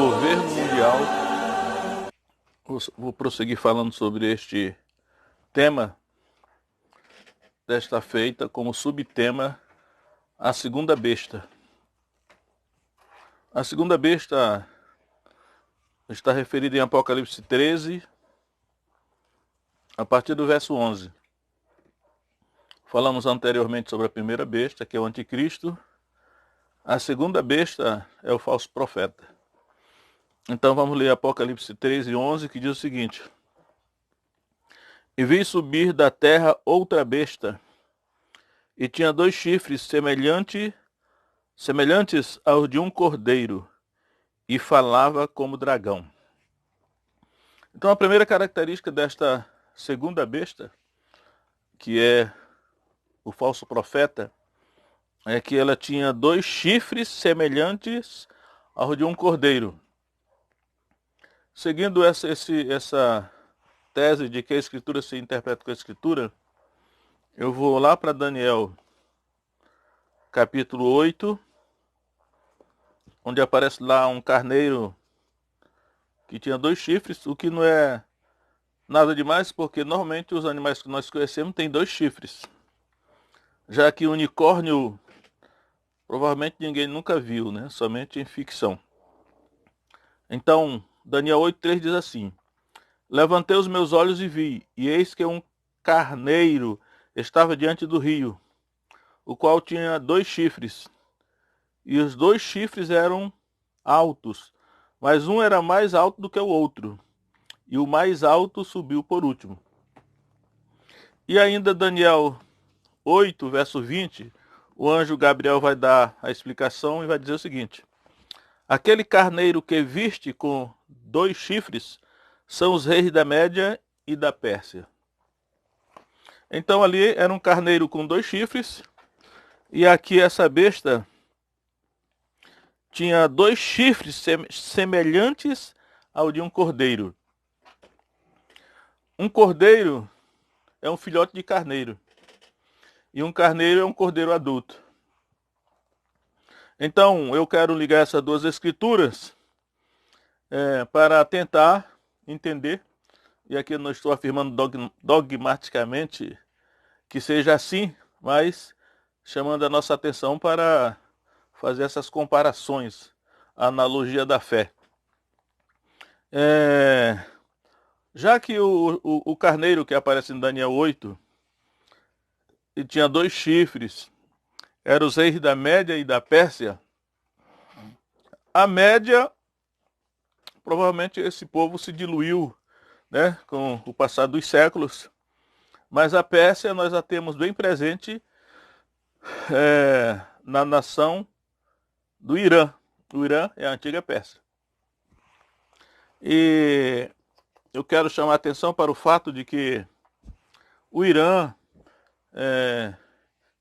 governo mundial. Vou prosseguir falando sobre este tema desta feita, como subtema a segunda besta. A segunda besta está referida em Apocalipse 13, a partir do verso 11. Falamos anteriormente sobre a primeira besta, que é o anticristo. A segunda besta é o falso profeta. Então vamos ler Apocalipse 13, 11, que diz o seguinte: E vi subir da terra outra besta, e tinha 2 chifres semelhantes aos de um cordeiro, e falava como dragão. Então a primeira característica desta segunda besta, que é o falso profeta, é que ela tinha 2 chifres semelhantes aos de um cordeiro. Seguindo essa tese de que a Escritura se interpreta com a Escritura, eu vou lá para Daniel, capítulo 8, onde aparece lá um carneiro que tinha 2 chifres, o que não é nada demais, porque normalmente os animais que nós conhecemos têm 2 chifres. Já que o unicórnio, provavelmente ninguém nunca viu, né? Somente em ficção. Então, Daniel 8,3 diz assim: Levantei os meus olhos e vi, e eis que um carneiro estava diante do rio, o qual tinha 2 chifres, e os 2 chifres eram altos, mas um era mais alto do que o outro, e o mais alto subiu por último. E ainda Daniel 8, verso 20, o anjo Gabriel vai dar a explicação e vai dizer o seguinte: Aquele carneiro que viste com 2 chifres são os reis da Média e da Pérsia. Então ali era um carneiro com 2 chifres, e aqui essa besta tinha 2 chifres semelhantes ao de um cordeiro. Um cordeiro é um filhote de carneiro, e um carneiro é um cordeiro adulto. Então eu quero ligar essas 2 escrituras para tentar entender, e aqui eu não estou afirmando dogmaticamente que seja assim, mas chamando a nossa atenção para fazer essas comparações, a analogia da fé. Já que o carneiro que aparece em Daniel 8, e tinha 2 chifres, eram os reis da Média e da Pérsia, a Média, provavelmente esse povo se diluiu, né, com o passar dos séculos, mas a Pérsia nós a temos bem presente na nação do Irã. O Irã é a antiga Pérsia. E eu quero chamar a atenção para o fato de que o Irã,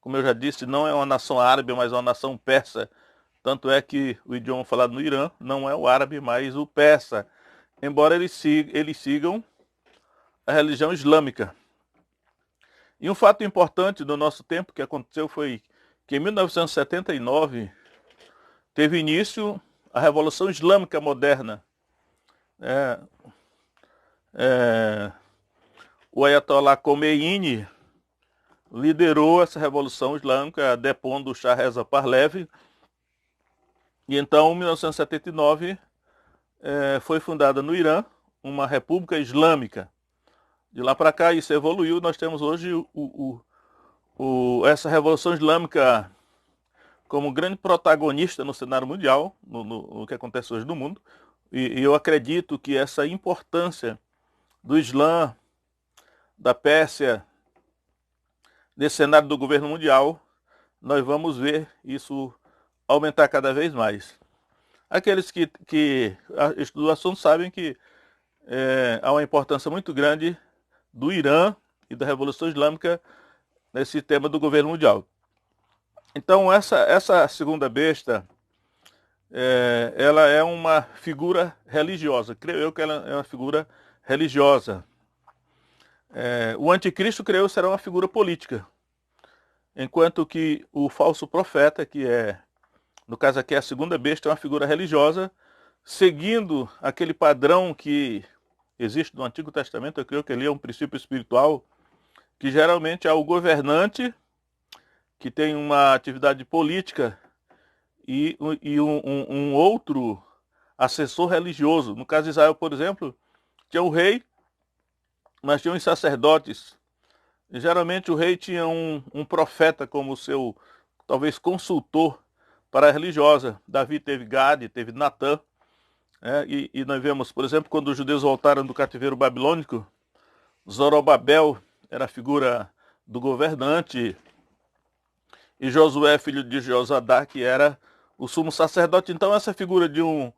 como eu já disse, não é uma nação árabe, mas uma nação persa. Tanto é que o idioma falado no Irã não é o árabe, mas o persa, embora eles sigam a religião islâmica. E um fato importante do nosso tempo que aconteceu foi que em 1979 teve início a Revolução Islâmica Moderna. O Ayatollah Khomeini liderou essa Revolução Islâmica, depondo o Shah Reza Pahlavi. E então, em 1979, foi fundada no Irã uma República Islâmica. De lá para cá isso evoluiu, nós temos hoje essa Revolução Islâmica como grande protagonista no cenário mundial, no que acontece hoje no mundo. E eu acredito que essa importância do Islã, da Pérsia, nesse cenário do governo mundial, nós vamos ver isso aumentar cada vez mais. Aqueles que estudam o assunto sabem que há uma importância muito grande do Irã e da Revolução Islâmica nesse tema do governo mundial. Então essa segunda besta, ela é uma figura religiosa. Creio eu que ela é uma figura religiosa. O anticristo, creio, será uma figura política. Enquanto que o falso profeta, que no caso aqui a segunda besta, é uma figura religiosa, seguindo aquele padrão que existe no Antigo Testamento. Eu creio que ali é um princípio espiritual, que geralmente é o governante que tem uma atividade política e um outro assessor religioso. No caso de Israel, por exemplo, tinha o rei, mas tinha os sacerdotes. E, geralmente o rei tinha um profeta como seu, talvez, consultor para a religiosa. Davi teve Gade, teve Natã. E nós vemos, por exemplo, quando os judeus voltaram do cativeiro babilônico, Zorobabel era a figura do governante, e Josué, filho de Josadá, que era o sumo sacerdote. Então essa figura de uma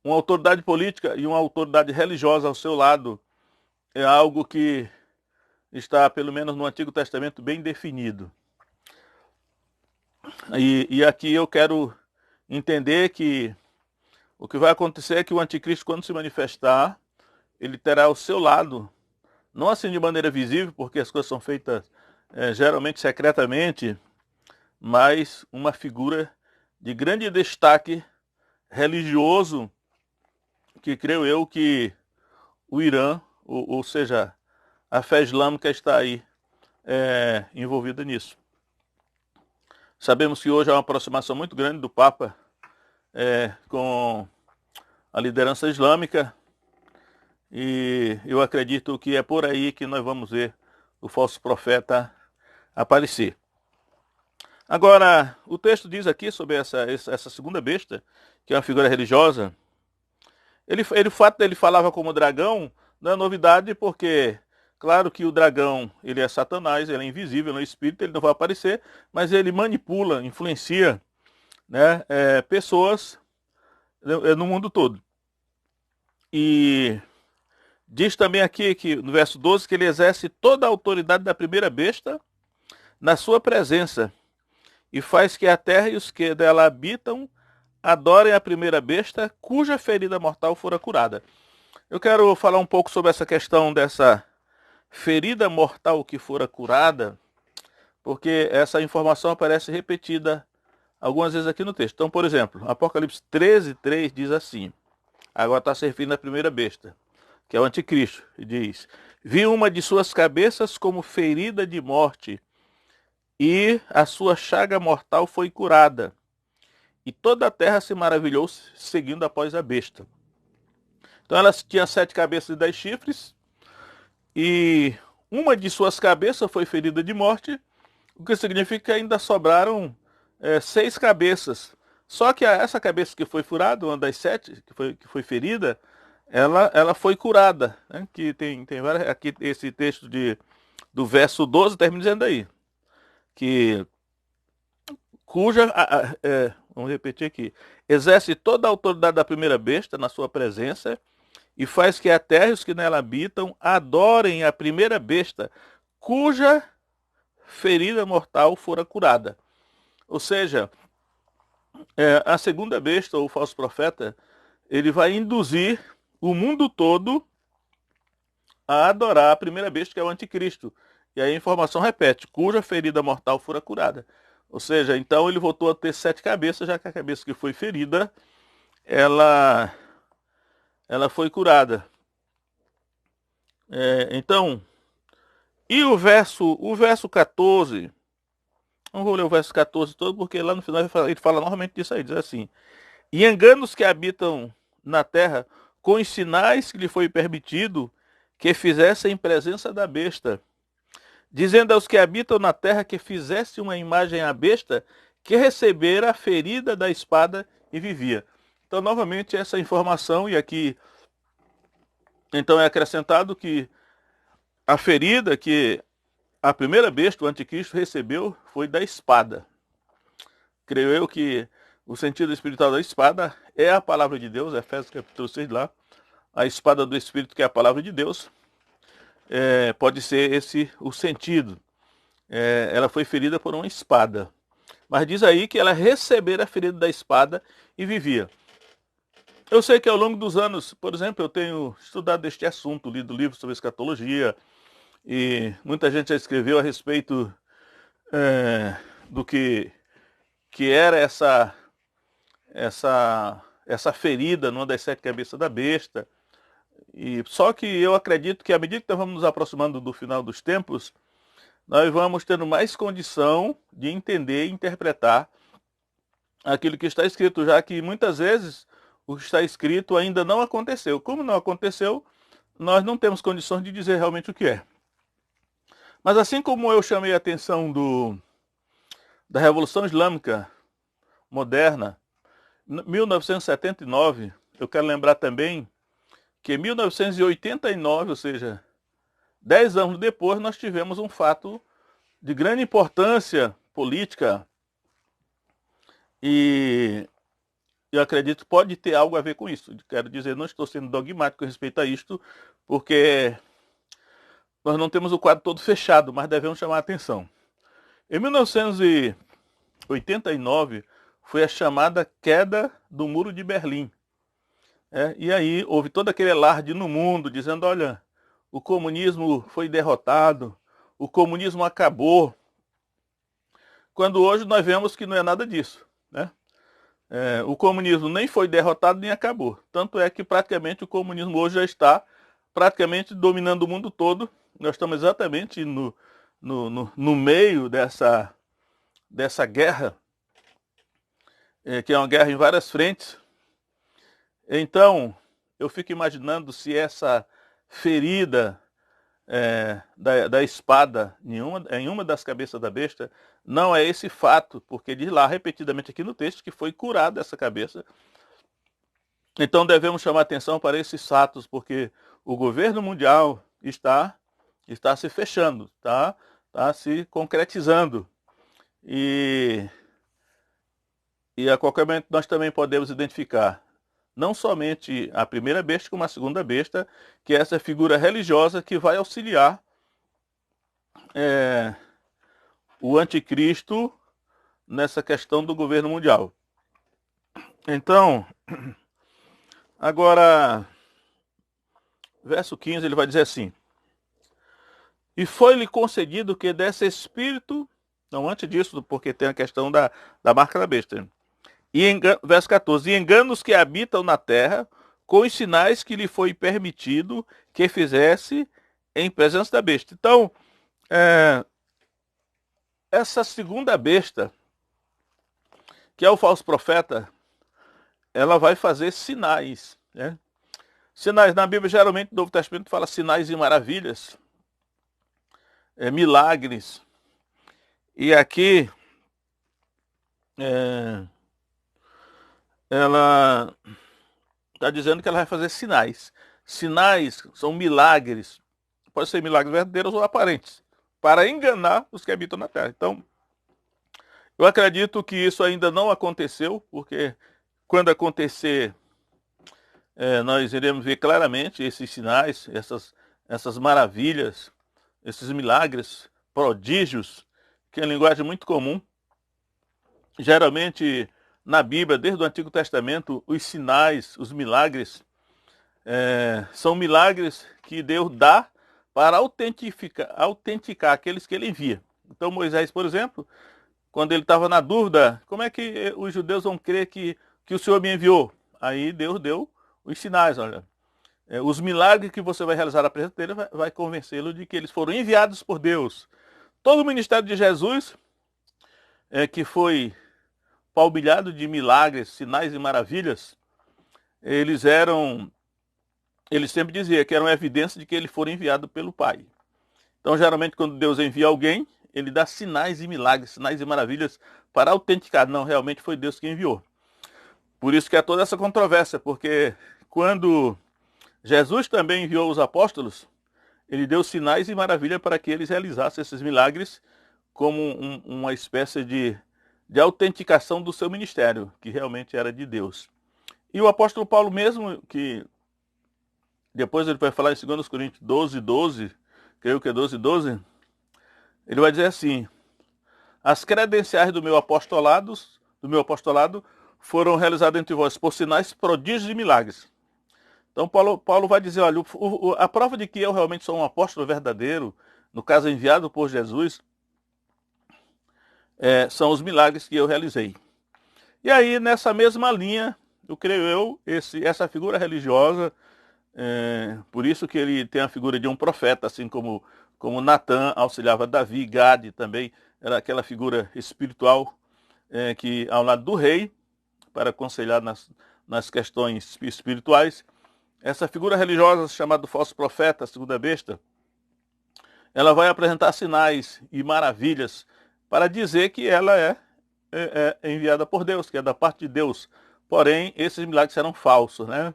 autoridade política e uma autoridade religiosa ao seu lado é algo que está, pelo menos no Antigo Testamento, bem definido. E aqui eu quero entender que o que vai acontecer é que o anticristo, quando se manifestar, ele terá ao seu lado, não assim de maneira visível, porque as coisas são feitas geralmente secretamente, mas uma figura de grande destaque religioso, que creio eu que o Irã, ou seja, a fé islâmica está aí envolvida nisso. Sabemos que hoje há uma aproximação muito grande do Papa com a liderança islâmica, e eu acredito que é por aí que nós vamos ver o falso profeta aparecer. Agora, o texto diz aqui sobre essa segunda besta, que é uma figura religiosa. O fato dele falava como dragão não é novidade, porque, claro que o dragão, ele é Satanás, ele é invisível no espírito, ele não vai aparecer, mas ele manipula, influencia, né, pessoas no mundo todo. E diz também aqui, que no verso 12, que ele exerce toda a autoridade da primeira besta na sua presença, e faz que a terra e os que dela habitam adorem a primeira besta, cuja ferida mortal fora curada. Eu quero falar um pouco sobre essa questão dessa ferida mortal que fora curada, porque essa informação aparece repetida algumas vezes aqui no texto. Então, por exemplo, Apocalipse 13:3 diz assim, agora está se referindo à primeira besta, que é o anticristo, e diz: vi uma de suas cabeças como ferida de morte, e a sua chaga mortal foi curada. E toda a terra se maravilhou seguindo após a besta. Então ela tinha 7 cabeças e 10 chifres, e uma de suas cabeças foi ferida de morte, o que significa que ainda sobraram 6 cabeças. Só que essa cabeça que foi furada, uma das 7 que foi ferida, ela foi curada. Né? Que tem várias, aqui esse texto do verso 12 termina dizendo aí, que vamos repetir aqui, exerce toda a autoridade da primeira besta na sua presença, e faz que a terra e os que nela habitam adorem a primeira besta, cuja ferida mortal fora curada. Ou seja, a segunda besta, ou o falso profeta, ele vai induzir o mundo todo a adorar a primeira besta, que é o anticristo. E aí a informação repete, cuja ferida mortal fora curada. Ou seja, então ele voltou a ter 7 cabeças, já que a cabeça que foi ferida, ela foi curada. Então, e o verso 14, não vou ler o verso 14 todo, porque lá no final ele fala novamente disso aí, diz assim: e enganos que habitam na terra, com os sinais que lhe foi permitido que fizessem em presença da besta, dizendo aos que habitam na terra que fizesse uma imagem à besta, que recebera a ferida da espada e vivia. Então, novamente, essa informação, e aqui, então é acrescentado que a ferida que a primeira besta, o anticristo, recebeu foi da espada. Creio eu que o sentido espiritual da espada é a palavra de Deus, Efésios capítulo 6 lá, a espada do Espírito, que é a palavra de Deus, pode ser esse o sentido. Ela foi ferida por uma espada. Mas diz aí que ela recebera a ferida da espada e vivia. Eu sei que ao longo dos anos, por exemplo, eu tenho estudado este assunto, lido livros sobre escatologia, e muita gente já escreveu a respeito do que era essa ferida numa das 7 cabeças da besta. E só que eu acredito que à medida que nós vamos nos aproximando do final dos tempos, nós vamos tendo mais condição de entender e interpretar aquilo que está escrito, já que muitas vezes o que está escrito ainda não aconteceu. Como não aconteceu, nós não temos condições de dizer realmente o que é. Mas assim como eu chamei a atenção da Revolução Islâmica moderna, em 1979, eu quero lembrar também que em 1989, ou seja, 10 anos depois, nós tivemos um fato de grande importância política e eu acredito que pode ter algo a ver com isso. Quero dizer, não estou sendo dogmático a respeito a isto, porque nós não temos o quadro todo fechado, mas devemos chamar a atenção. Em 1989 foi a chamada queda do Muro de Berlim. E aí houve todo aquele alarde no mundo, dizendo, olha, o comunismo foi derrotado, o comunismo acabou. Quando hoje nós vemos que não é nada disso, né? O comunismo nem foi derrotado nem acabou. Tanto é que praticamente o comunismo hoje já está praticamente dominando o mundo todo. Nós estamos exatamente no meio dessa guerra, que é uma guerra em várias frentes. Então, eu fico imaginando se essa ferida da espada em uma das cabeças da besta não é esse fato, porque diz lá repetidamente aqui no texto que foi curada essa cabeça. Então devemos chamar atenção para esses fatos, porque o governo mundial está se fechando, está se concretizando. E a qualquer momento nós também podemos identificar não somente a primeira besta, como a segunda besta, que é essa figura religiosa que vai auxiliar o anticristo nessa questão do governo mundial. Então, agora, verso 15, ele vai dizer assim: e foi-lhe concedido que desse espírito, não antes disso, porque tem a questão da marca da besta, verso 14, e enganos que habitam na terra, com os sinais que lhe foi permitido que fizesse em presença da besta. Então, essa segunda besta, que é o falso profeta, ela vai fazer sinais, né? Sinais, na Bíblia, geralmente, no Novo Testamento fala sinais e maravilhas, milagres. E aqui, ela está dizendo que ela vai fazer sinais. Sinais são milagres. Pode ser milagres verdadeiros ou aparentes, para enganar os que habitam na terra. Então, eu acredito que isso ainda não aconteceu, porque quando acontecer, nós iremos ver claramente esses sinais, essas maravilhas, esses milagres, prodígios, que é uma linguagem muito comum. Geralmente, na Bíblia, desde o Antigo Testamento, os sinais, os milagres, são milagres que Deus dá para autenticar aqueles que ele envia. Então Moisés, por exemplo, quando ele estava na dúvida, como é que os judeus vão crer que o Senhor me enviou? Aí Deus deu os sinais, olha. Os milagres que você vai realizar na presença dele vai convencê-lo de que eles foram enviados por Deus. Todo o ministério de Jesus, que foi palmilhado de milagres, sinais e maravilhas, ele sempre dizia que eram evidência de que ele foi enviado pelo Pai. Então, geralmente, quando Deus envia alguém, ele dá sinais e milagres, sinais e maravilhas para autenticar. Não, realmente foi Deus que enviou. Por isso que há toda essa controvérsia, porque quando Jesus também enviou os apóstolos, ele deu sinais e maravilhas para que eles realizassem esses milagres como uma espécie de autenticação do seu ministério, que realmente era de Deus. E o apóstolo Paulo mesmo, que depois ele vai falar em 2 Coríntios 12, creio que é 12, ele vai dizer assim: as credenciais do meu apostolado foram realizadas entre vós por sinais, prodígios e milagres. Então Paulo vai dizer, olha, a prova de que eu realmente sou um apóstolo verdadeiro, no caso enviado por Jesus, são os milagres que eu realizei. E aí, nessa mesma linha, essa figura religiosa, por isso que ele tem a figura de um profeta, assim como Natã auxiliava Davi, Gade também era aquela figura espiritual que ao lado do rei, para aconselhar nas questões espirituais. Essa figura religiosa chamada falso profeta, a segunda besta, ela vai apresentar sinais e maravilhas para dizer que ela é enviada por Deus, que é da parte de Deus. Porém, esses milagres serão falsos, né?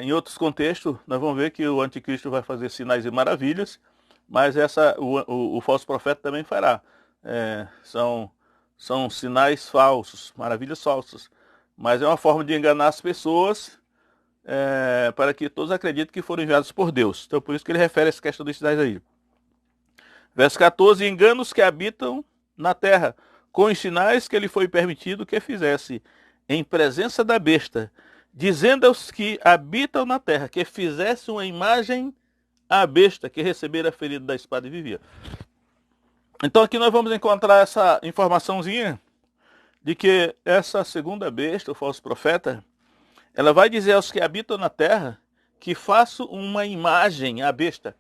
Em outros contextos, nós vamos ver que o anticristo vai fazer sinais e maravilhas, mas o falso profeta também fará. São sinais falsos, maravilhas falsas. Mas é uma forma de enganar as pessoas para que todos acreditem que foram enviados por Deus. Então, por isso que ele refere essa questão dos sinais aí. Verso 14, enganos que habitam na terra, com os sinais que lhe foi permitido que fizesse, em presença da besta, dizendo aos que habitam na terra, que fizesse uma imagem à besta, que recebera a ferida da espada e vivia. Então aqui nós vamos encontrar essa informaçãozinha, de que essa segunda besta, o falso profeta, ela vai dizer aos que habitam na terra, que faço uma imagem à besta.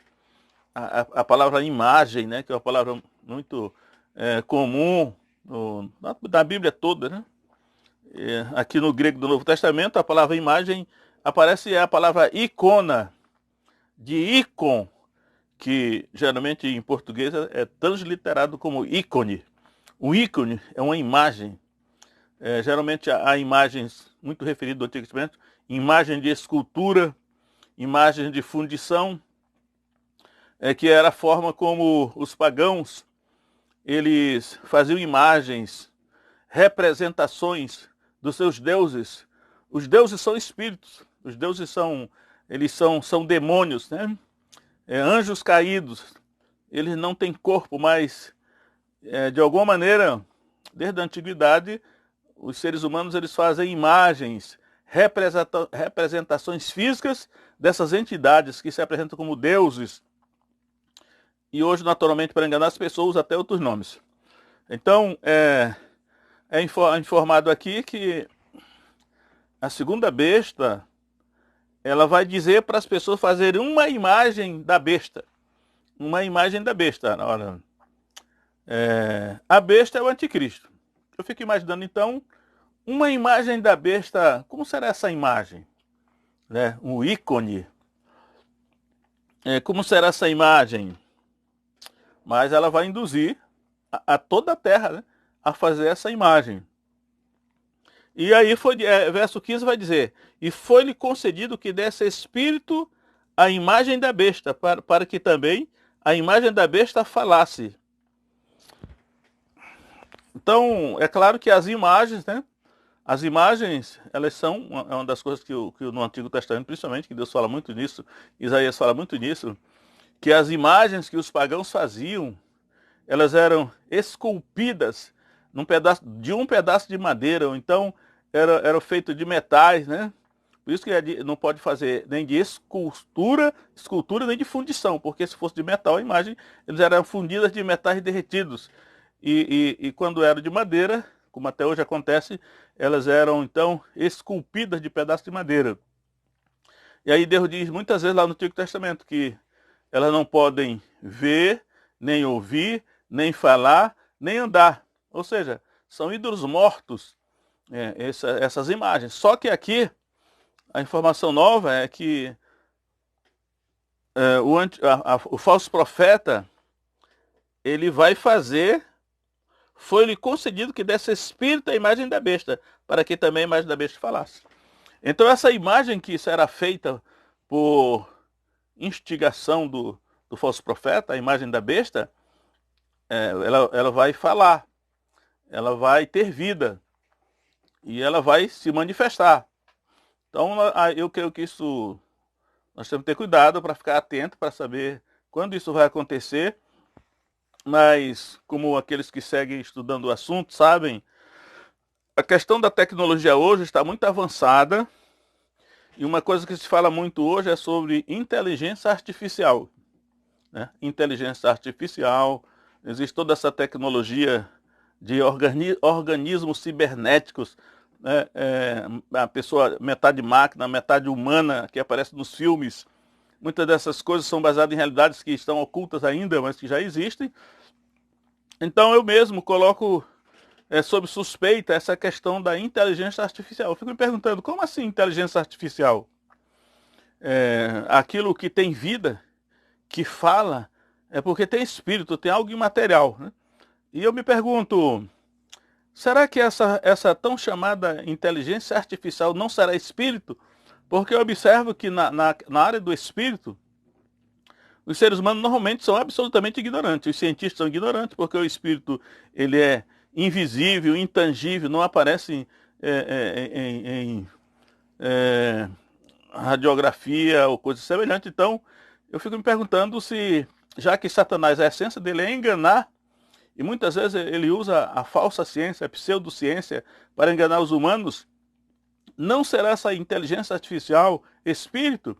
A palavra imagem, né, que é uma palavra muito comum na Bíblia toda, né? Aqui no grego do Novo Testamento, a palavra imagem aparece a palavra icona, de ícon, que geralmente em português é transliterado como ícone. O ícone é uma imagem. Geralmente há imagens muito referidas do Antigo Testamento, imagem de escultura, imagem de fundição, que era a forma como os pagãos eles faziam imagens, representações dos seus deuses. Os deuses são espíritos, os deuses são demônios, né? Anjos caídos. Eles não têm corpo, mas de alguma maneira, desde a antiguidade, os seres humanos eles fazem imagens, representações físicas dessas entidades que se apresentam como deuses. E hoje, naturalmente, para enganar as pessoas, usa até outros nomes. Então, informado aqui que a segunda besta, ela vai dizer para as pessoas fazerem uma imagem da besta. Uma imagem da besta. Ora, a besta é o anticristo. Eu fico imaginando, então, uma imagem da besta. Como será essa imagem? Um ícone. Como será essa imagem? Mas ela vai induzir a toda a terra, né, a fazer essa imagem. E aí, verso 15 vai dizer, e foi-lhe concedido que desse espírito à imagem da besta, para que também a imagem da besta falasse. Então, é claro que as imagens, né? As imagens, elas são uma das coisas que no Antigo Testamento, principalmente, que Deus fala muito nisso, Isaías fala muito nisso, que as imagens que os pagãos faziam, elas eram esculpidas de um pedaço de madeira, ou então eram feitas de metais, né? Por isso que não pode fazer nem de escultura nem de fundição, porque se fosse de metal, a imagem, eles eram fundidas de metais derretidos. E quando eram de madeira, como até hoje acontece, elas eram então esculpidas de pedaços de madeira. E aí Deus diz muitas vezes lá no Antigo Testamento que elas não podem ver, nem ouvir, nem falar, nem andar. Ou seja, são ídolos mortos, essas imagens. Só que aqui, a informação nova é que o falso profeta, ele vai fazer, foi-lhe concedido que desse espírito a imagem da besta, para que também a imagem da besta falasse. Então essa imagem que será feita por instigação do falso profeta, a imagem da besta, ela vai falar, ela vai ter vida e ela vai se manifestar. Então eu creio que isso, nós temos que ter cuidado para ficar atento, para saber quando isso vai acontecer, mas como aqueles que seguem estudando o assunto sabem, a questão da tecnologia hoje está muito avançada. E uma coisa que se fala muito hoje é sobre inteligência artificial. Né? Inteligência artificial, existe toda essa tecnologia de organismos cibernéticos né, a pessoa metade máquina, metade humana que aparece nos filmes. Muitas dessas coisas são baseadas em realidades que estão ocultas ainda, mas que já existem. Então eu mesmo coloco sob suspeita essa questão da inteligência artificial. Eu fico me perguntando, como assim inteligência artificial? Aquilo que tem vida, que fala, é porque tem espírito, tem algo imaterial, né? E eu me pergunto, será que essa tão chamada inteligência artificial não será espírito? Porque eu observo que na área do espírito, os seres humanos normalmente são absolutamente ignorantes. Os cientistas são ignorantes porque o espírito ele é invisível, intangível, não aparece em radiografia ou coisa semelhante. Então, eu fico me perguntando se, já que Satanás, a essência dele é enganar, e muitas vezes ele usa a falsa ciência, a pseudociência, para enganar os humanos, não será essa inteligência artificial espírito?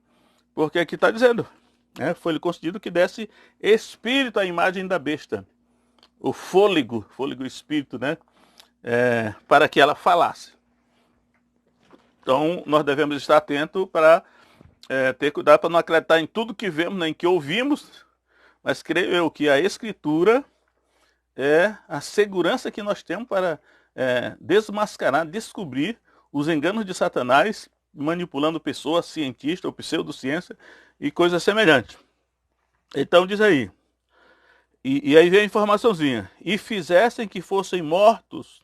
Porque aqui está dizendo, foi-lhe concedido que desse espírito à imagem da besta. O fôlego espírito, né? Para que ela falasse. Então, nós devemos estar atentos para ter cuidado para não acreditar em tudo que vemos, nem que ouvimos, mas creio eu que a Escritura é a segurança que nós temos para desmascarar, descobrir os enganos de Satanás, manipulando pessoas, cientistas ou pseudociência e coisas semelhantes. Então diz aí, e aí vem a informaçãozinha, e fizessem que fossem mortos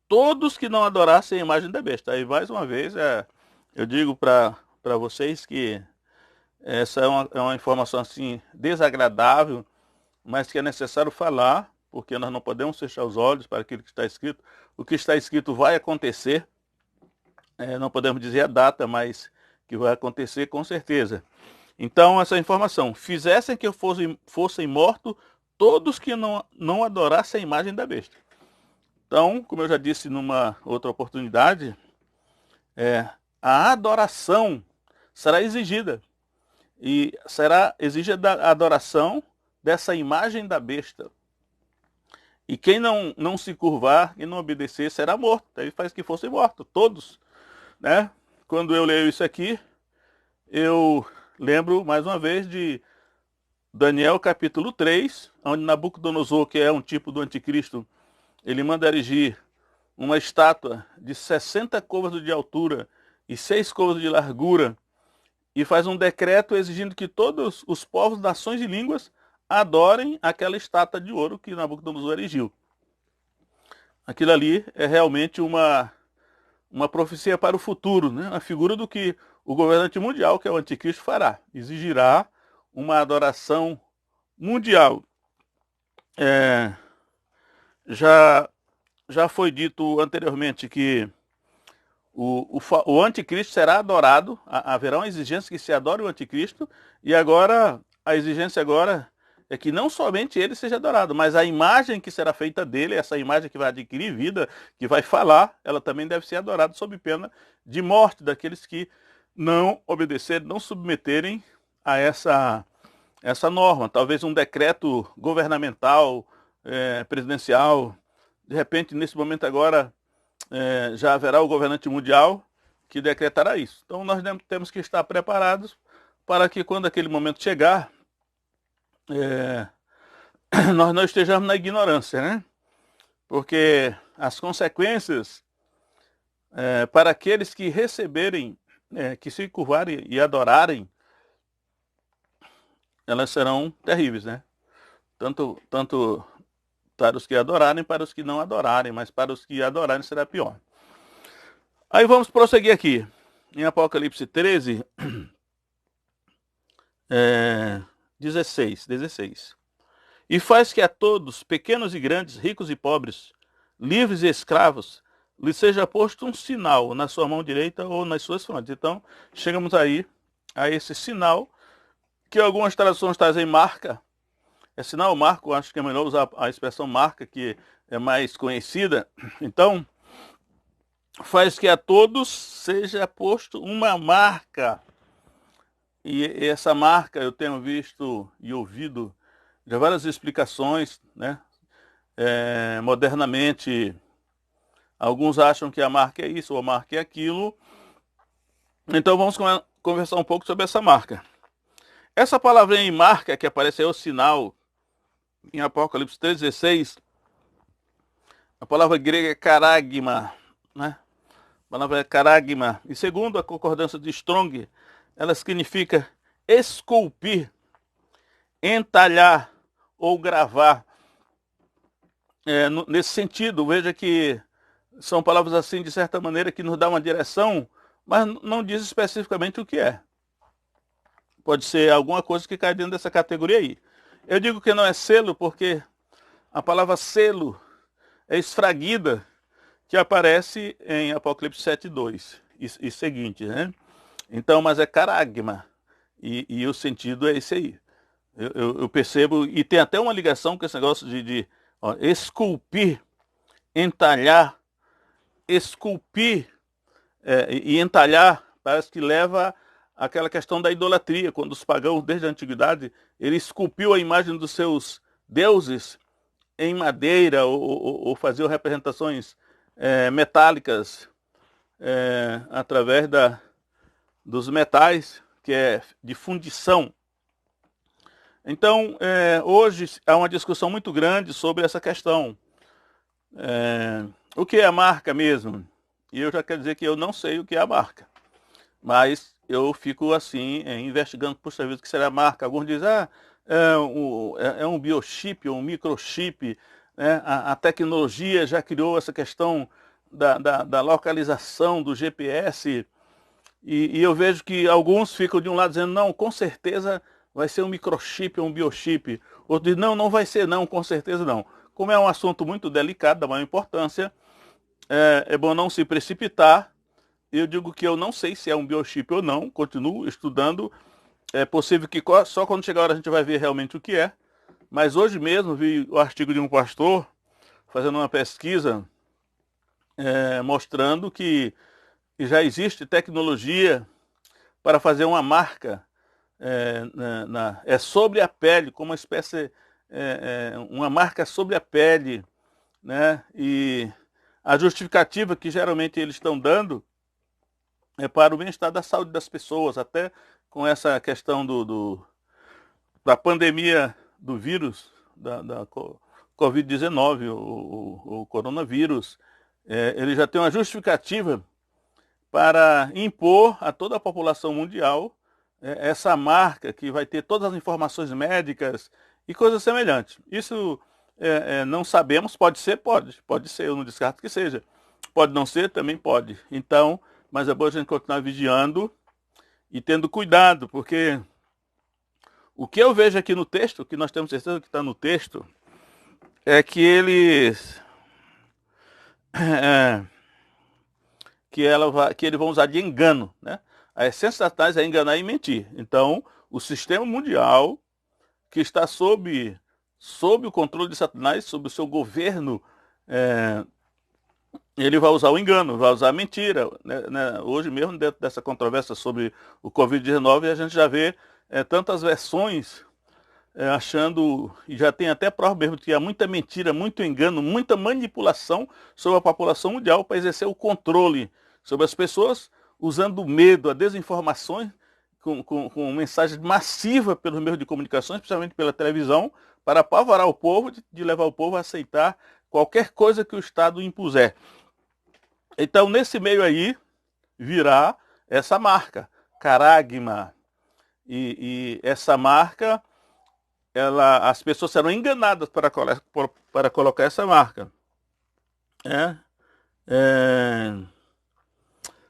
todos que não adorassem a imagem da besta. Aí mais uma vez, eu digo para vocês que essa é uma informação assim desagradável, mas que é necessário falar, porque nós não podemos fechar os olhos para aquilo que está escrito. O que está escrito vai acontecer, não podemos dizer a data, mas que vai acontecer com certeza. Então, essa informação, fizessem que fossem mortos todos que não adorassem a imagem da besta. Então, como eu já disse numa outra oportunidade, a adoração será exigida. E será exigida a adoração dessa imagem da besta. E quem não se curvar e não obedecer será morto. Ele faz que fossem mortos, todos. Né? Quando eu leio isso aqui, eu lembro mais uma vez de Daniel capítulo 3, onde Nabucodonosor, que é um tipo do anticristo, ele manda erigir uma estátua de 60 côvados de altura e 6 côvados de largura, e faz um decreto exigindo que todos os povos, nações e línguas adorem aquela estátua de ouro que Nabucodonosor erigiu. Aquilo ali é realmente uma profecia para o futuro, né? A figura do que o governante mundial, que é o anticristo, fará. Exigirá uma adoração mundial. Já foi dito anteriormente que o anticristo será adorado, haverá uma exigência que se adore o anticristo, e agora, a exigência agora é que não somente ele seja adorado, mas a imagem que será feita dele, essa imagem que vai adquirir vida, que vai falar, ela também deve ser adorada sob pena de morte daqueles que não obedecerem, não submeterem a essa norma. Talvez um decreto governamental, presidencial, de repente, nesse momento agora, já haverá o governante mundial que decretará isso. Então nós temos que estar preparados para que quando aquele momento chegar, nós não estejamos na ignorância, né? Porque as consequências para aqueles que receberem, que se curvarem e adorarem, elas serão terríveis, né? Tanto para os que adorarem, para os que não adorarem, mas para os que adorarem será pior. Aí vamos prosseguir aqui, em Apocalipse 13, 16. E faz que a todos, pequenos e grandes, ricos e pobres, livres e escravos, lhe seja posto um sinal na sua mão direita ou nas suas frontes. Então, chegamos aí a esse sinal, que algumas traduções trazem marca. Sinal, marco, acho que é melhor usar a expressão marca, que é mais conhecida. Então, faz que a todos seja posto uma marca. E essa marca eu tenho visto e ouvido de várias explicações, né? Modernamente, Alguns acham que a marca é isso ou a marca é aquilo. Então vamos conversar um pouco sobre essa marca. Essa palavrinha em marca, que aparece aí, o sinal, em Apocalipse 3,16, a palavra grega é caragma, né? A palavra é caragma. E segundo a concordância de Strong, ela significa esculpir, entalhar ou gravar. Nesse sentido, veja que são palavras assim, de certa maneira, que nos dão uma direção, mas não diz especificamente o que é. Pode ser alguma coisa que cai dentro dessa categoria aí. Eu digo que não é selo porque a palavra selo é esfraguida, que aparece em Apocalipse 7,2 e seguinte, né? Então, mas é caragma, e o sentido é esse aí. Eu percebo, e tem até uma ligação com esse negócio de esculpir, entalhar, esculpir e entalhar, parece que leva àquela questão da idolatria, quando os pagãos, desde a antiguidade, ele esculpiu a imagem dos seus deuses em madeira ou faziam representações metálicas através dos metais, que é de fundição. Então, hoje há uma discussão muito grande sobre essa questão. O que é a marca mesmo? E eu já quero dizer que eu não sei o que é a marca. Mas eu fico assim, investigando, puxa vida, o que será a marca? Alguns dizem, é um biochip, um microchip, né? A tecnologia já criou essa questão da localização do GPS, e eu vejo que alguns ficam de um lado dizendo, não, com certeza vai ser um microchip, um biochip. Outros dizem, não, não vai ser não, com certeza não. Como é um assunto muito delicado, da maior importância, é bom não se precipitar. Eu digo que eu não sei se é um biochip ou não, continuo estudando. É possível que só quando chegar a hora a gente vai ver realmente o que é. Mas hoje mesmo vi o artigo de um pastor fazendo uma pesquisa mostrando que já existe tecnologia para fazer uma marca sobre a pele, como uma espécie, uma marca sobre a pele, né? E a justificativa que geralmente eles estão dando é para o bem-estar da saúde das pessoas, até com essa questão da pandemia do vírus, da Covid-19, o coronavírus. Ele já tem uma justificativa para impor a toda a população mundial essa marca que vai ter todas as informações médicas e coisas semelhantes. Isso não sabemos, pode ser, pode ser, eu não descarto que seja. Pode não ser, também pode. Então, mas é bom a gente continuar vigiando e tendo cuidado, porque o que eu vejo aqui no texto, que nós temos certeza que está no texto, é que eles que eles vão usar de engano, né? A essência de Satanás é enganar e mentir. Então, o sistema mundial que está sob o controle de Satanás, sob o seu governo, ele vai usar o engano, vai usar a mentira. Né? Hoje mesmo, dentro dessa controvérsia sobre o Covid-19, a gente já vê tantas versões achando, e já tem até prova mesmo que há muita mentira, muito engano, muita manipulação sobre a população mundial para exercer o controle sobre as pessoas, usando o medo, a desinformação, com mensagem massiva pelos meios de comunicação, especialmente pela televisão, para apavorar o povo, de levar o povo a aceitar qualquer coisa que o Estado impuser. Então, nesse meio aí, virá essa marca, caragma. E essa marca, as pessoas serão enganadas para colocar essa marca.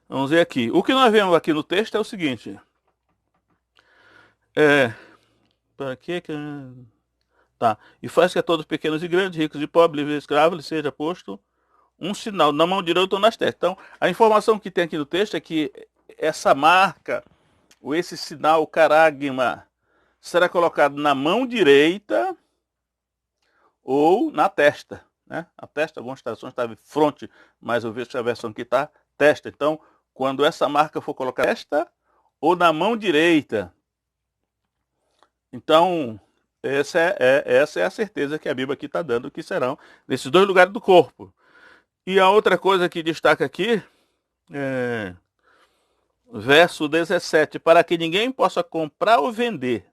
Vamos ver aqui. O que nós vemos aqui no texto é o seguinte. Para que... Tá. E faz que a todos pequenos e grandes, ricos e pobres, livres e escravos, lhe seja posto um sinal na mão direita ou nas testas. Então, a informação que tem aqui no texto é que essa marca, ou esse sinal caragma, será colocado na mão direita ou na testa. Né? A testa, algumas traduções estavam fronte, mas eu vejo que a versão aqui está testa. Então, quando essa marca for colocada na testa ou na mão direita. Então, essa é a certeza que a Bíblia aqui está dando, que serão nesses dois lugares do corpo. E a outra coisa que destaca aqui, é, verso 17, para que ninguém possa comprar ou vender,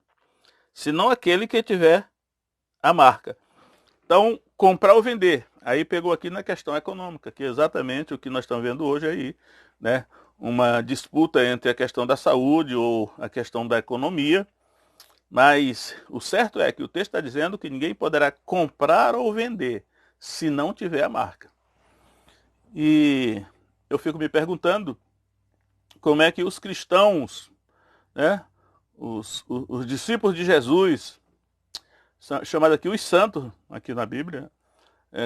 senão aquele que tiver a marca. Então, comprar ou vender. Aí pegou aqui na questão econômica, que é exatamente o que nós estamos vendo hoje aí, né? Uma disputa entre a questão da saúde ou a questão da economia. Mas o certo é que o texto está dizendo que ninguém poderá comprar ou vender se não tiver a marca. E eu fico me perguntando como é que os cristãos, né, os discípulos de Jesus, chamados aqui os santos, aqui na Bíblia,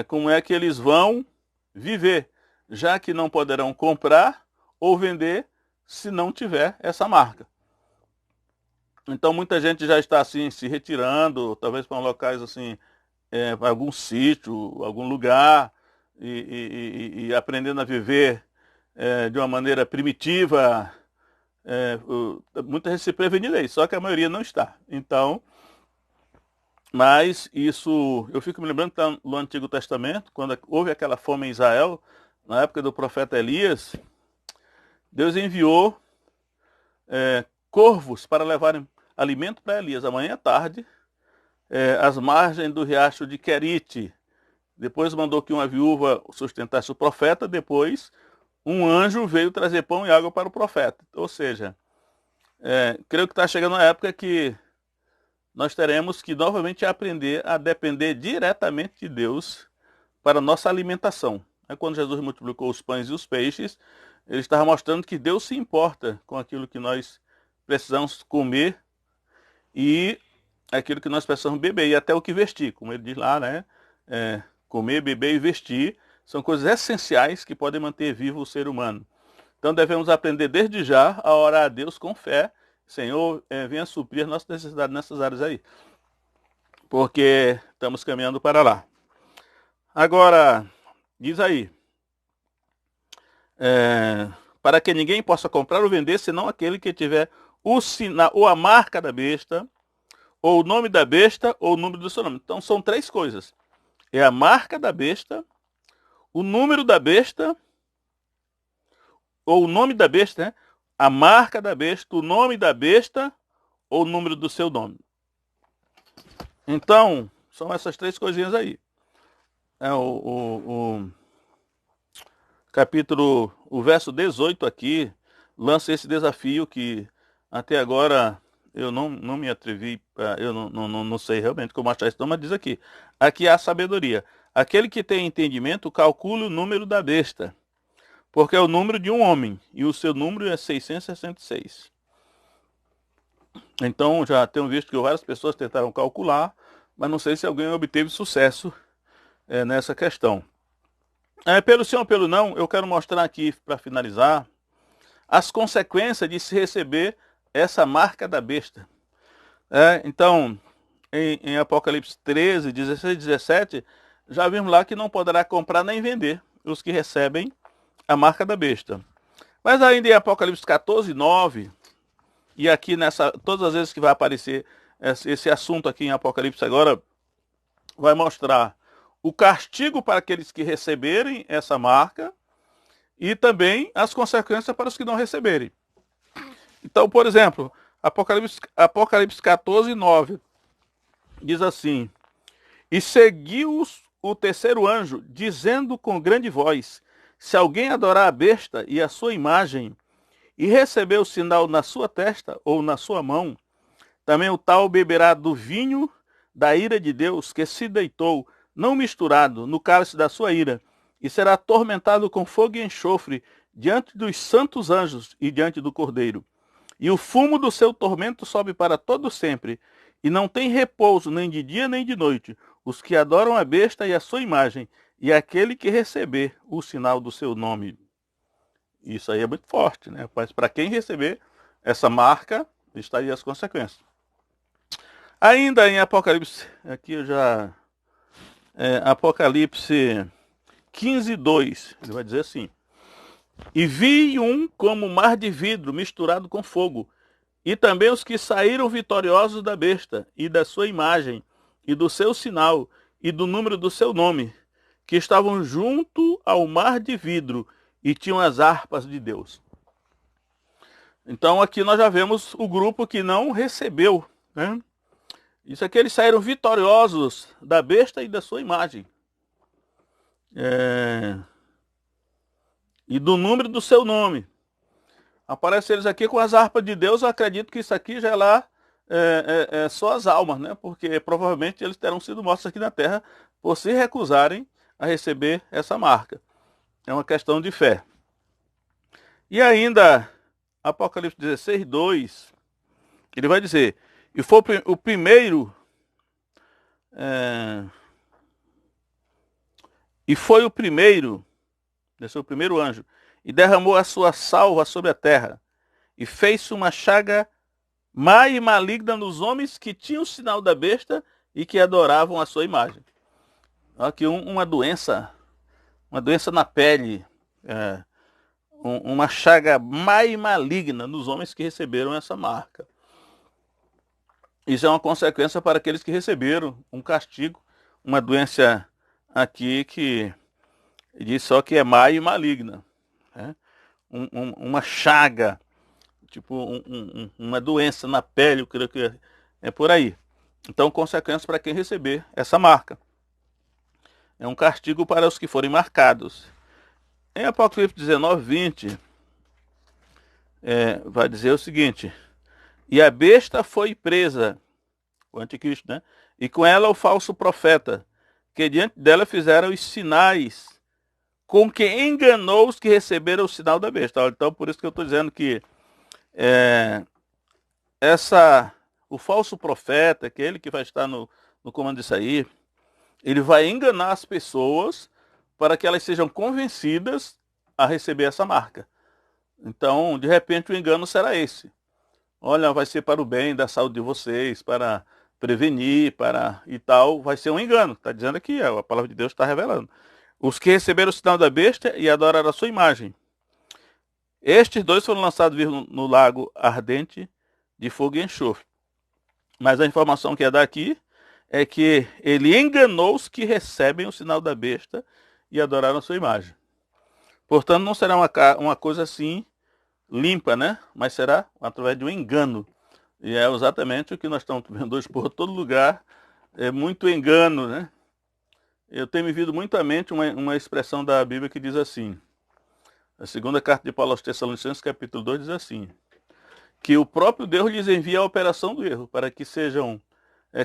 como é que eles vão viver, já que não poderão comprar ou vender se não tiver essa marca. Então muita gente já está assim se retirando, talvez para locais assim, para algum sítio, algum lugar, e aprendendo a viver de uma maneira primitiva. Muita gente se previne daí, só que a maioria não está. Então, mas isso, eu fico me lembrando que está no Antigo Testamento, quando houve aquela fome em Israel, na época do profeta Elias, Deus enviou corvos para levarem alimento para Elias, amanhã à tarde, às margens do riacho de Querite. Depois mandou que uma viúva sustentasse o profeta, depois um anjo veio trazer pão e água para o profeta. Ou seja, creio que está chegando a época que nós teremos que novamente aprender a depender diretamente de Deus para a nossa alimentação. Quando Jesus multiplicou os pães e os peixes, ele estava mostrando que Deus se importa com aquilo que nós precisamos comer e aquilo que nós precisamos beber, e até o que vestir, como ele diz lá, né? Comer, beber e vestir são coisas essenciais que podem manter vivo o ser humano. Então devemos aprender desde já a orar a Deus com fé. Senhor, venha suprir nossas necessidades nessas áreas aí, porque estamos caminhando para lá. Agora, diz aí, para que ninguém possa comprar ou vender, senão aquele que tiver o sinal, ou a marca da besta, ou o nome da besta, ou o número do seu nome. Então são três coisas. É a marca da besta, o número da besta, ou o nome da besta, né? A marca da besta, o nome da besta, ou o número do seu nome. Então, são essas três coisinhas aí. O capítulo, o verso 18 aqui, lança esse desafio que até agora eu não me atrevi, eu não sei realmente como achar isso, mas diz aqui há sabedoria. Aquele que tem entendimento, calcule o número da besta, porque é o número de um homem, e o seu número é 666. Então, já tenho visto que várias pessoas tentaram calcular, mas não sei se alguém obteve sucesso nessa questão. Pelo sim ou pelo não, eu quero mostrar aqui, para finalizar, as consequências de se receber essa marca da besta. Então, em Apocalipse 13, 16 e 17, já vimos lá que não poderá comprar nem vender os que recebem a marca da besta. Mas ainda em Apocalipse 14, 9, e aqui todas as vezes que vai aparecer esse assunto aqui em Apocalipse agora, vai mostrar o castigo para aqueles que receberem essa marca e também as consequências para os que não receberem. Então, por exemplo, Apocalipse 14, 9 diz assim: E seguiu o terceiro anjo, dizendo com grande voz: Se alguém adorar a besta e a sua imagem, e receber o sinal na sua testa ou na sua mão, também o tal beberá do vinho da ira de Deus, que se deitou, não misturado, no cálice da sua ira, e será atormentado com fogo e enxofre, diante dos santos anjos e diante do Cordeiro. E o fumo do seu tormento sobe para todo sempre, e não tem repouso nem de dia nem de noite, os que adoram a besta e a sua imagem, e aquele que receber o sinal do seu nome. Isso aí é muito forte, né? Mas para quem receber essa marca, está aí as consequências. Ainda em Apocalipse, aqui eu já... Apocalipse 15, 2, ele vai dizer assim: E vi um como mar de vidro misturado com fogo, e também os que saíram vitoriosos da besta, e da sua imagem, e do seu sinal, e do número do seu nome, que estavam junto ao mar de vidro e tinham as harpas de Deus. Então aqui nós já vemos o grupo que não recebeu, né? Isso aqui, eles saíram vitoriosos da besta e da sua imagem. E do número do seu nome. Aparece eles aqui com as harpas de Deus. Eu acredito que isso aqui já é lá só as almas, né? Porque provavelmente eles terão sido mortos aqui na terra por se recusarem a receber essa marca. É uma questão de fé. E ainda, Apocalipse 16, 2, ele vai dizer: e foi o primeiro, desceu o primeiro anjo, e derramou a sua salva sobre a terra, e fez uma chaga má e maligna nos homens que tinham o sinal da besta e que adoravam a sua imagem. Aqui uma doença na pele, uma chaga má e maligna nos homens que receberam essa marca. Isso é uma consequência para aqueles que receberam um castigo, uma doença aqui que diz só que é má e maligna, né? Uma chaga, tipo uma doença na pele, eu creio que é por aí. Então, consequências para quem receber essa marca. É um castigo para os que forem marcados. Em Apocalipse 19, 20, vai dizer o seguinte: e a besta foi presa, o anticristo, né? E com ela o falso profeta, que diante dela fizeram os sinais, com que enganou os que receberam o sinal da besta. Então, por isso que eu estou dizendo que o falso profeta, aquele que vai estar no comando disso aí, ele vai enganar as pessoas para que elas sejam convencidas a receber essa marca. Então, de repente, o engano será esse. Olha, vai ser para o bem da saúde de vocês, para prevenir, para e tal. Vai ser um engano. Está dizendo aqui, a palavra de Deus está revelando. Os que receberam o sinal da besta e adoraram a sua imagem. Estes dois foram lançados no lago ardente de fogo e enxofre. Mas a informação que é daqui é que ele enganou os que recebem o sinal da besta e adoraram a sua imagem. Portanto, não será uma coisa assim limpa, né? Mas será através de um engano. E é exatamente o que nós estamos vendo hoje por todo lugar. É muito engano, né? Eu tenho me vindo muito à mente uma expressão da Bíblia que diz assim. A segunda carta de Paulo aos Tessalonicenses, capítulo 2, diz assim: que o próprio Deus lhes envia a operação do erro, para que sejam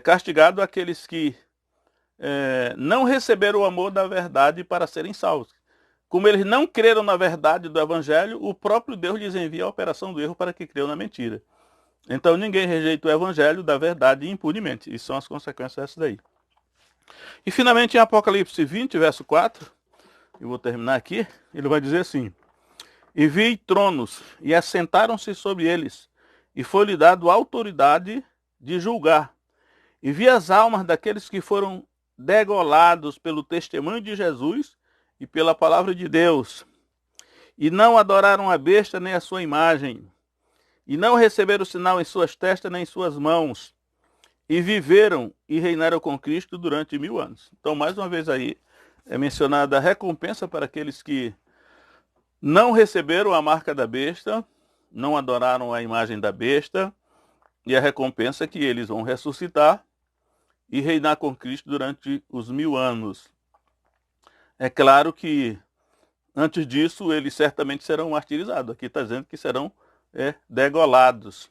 castigados aqueles que não receberam o amor da verdade para serem salvos. Como eles não creram na verdade do Evangelho, o próprio Deus lhes envia a operação do erro para que creiam na mentira. Então ninguém rejeita o Evangelho da verdade impunemente. E são as consequências dessas daí. E finalmente em Apocalipse 20, verso 4, eu vou terminar aqui, ele vai dizer assim: e vi tronos, e assentaram-se sobre eles, e foi-lhe dado autoridade de julgar. E vi as almas daqueles que foram degolados pelo testemunho de Jesus e pela palavra de Deus, e não adoraram a besta nem a sua imagem, e não receberam sinal em suas testas nem em suas mãos, e viveram e reinaram com Cristo durante 1000 anos. Então, mais uma vez aí, é mencionada a recompensa para aqueles que não receberam a marca da besta, não adoraram a imagem da besta, e a recompensa é que eles vão ressuscitar e reinar com Cristo durante os 1000 anos. É claro que antes disso eles certamente serão martirizados. Aqui está dizendo que serão degolados.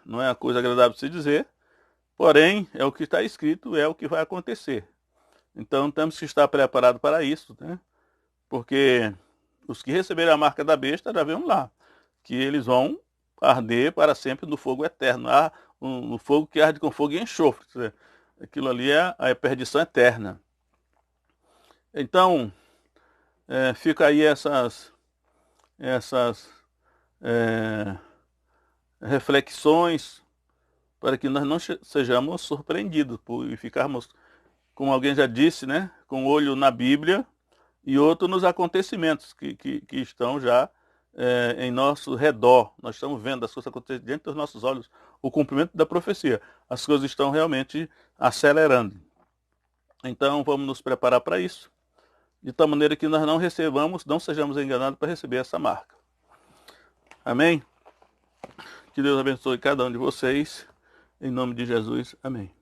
Não é uma coisa agradável de se dizer, porém é o que está escrito, é o que vai acontecer. Então temos que estar preparados para isso, né? Porque os que receberam a marca da besta, já vemos lá, que eles vão arder para sempre no fogo eterno, no fogo que arde com fogo e enxofre. Aquilo ali é a perdição eterna. Então, fica aí essas reflexões para que nós não sejamos surpreendidos e ficarmos, como alguém já disse, né, com o olho na Bíblia e outro nos acontecimentos que estão já em nosso redor. Nós estamos vendo as coisas acontecerem diante dos nossos olhos, o cumprimento da profecia. As coisas estão realmente acelerando. Então vamos nos preparar para isso, de tal maneira que nós não sejamos enganados para receber essa marca. Amém? Que Deus abençoe cada um de vocês, em nome de Jesus. Amém.